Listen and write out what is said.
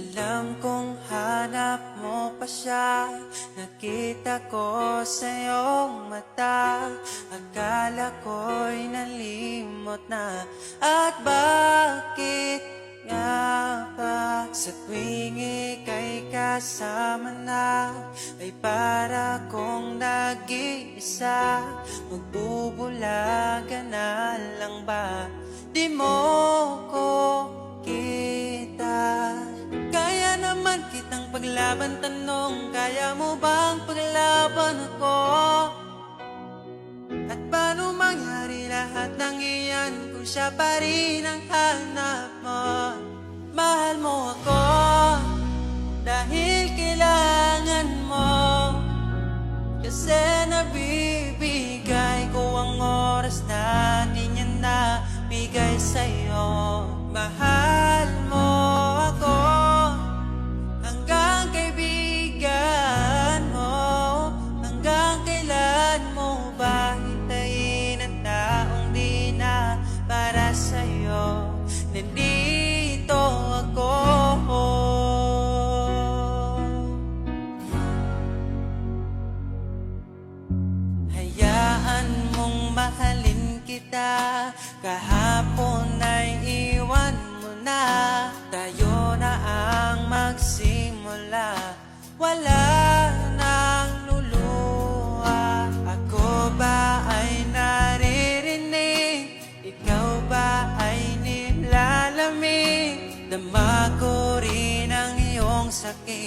Alam kong hanap mo pa siya. Nakita ko sa iyong mata. Akala ko'y nalimot na. At bakit nga ba sa tuwing ika'y kasama na, ay para kong nag-iisa? Magbubulaga na lang ba? Di mo ko kita. Kaya naman kitang paglaban, tanong, kaya mo bang paglaban ako? At paano mangyari lahat ng iyan kung siya pa rin ang hanap mo? Mahal mo ako dahil kailangan mo, kasi nabibigay ko ang oras na di niya nabigay sa'yo. Mahal mo ako hanggang kaibigan mo. Hanggang kailan mo ba hintayin ang taong di na para sa'yo? Nandito ako. Hayaan mong mahalin kita. Kahapon ay iwan mo na. Tayo na ang magsimula. Wala nang luluha. Ako ba ay naririnig? Ikaw ba ay nilalamig? Dama ko rin ang iyong sakit.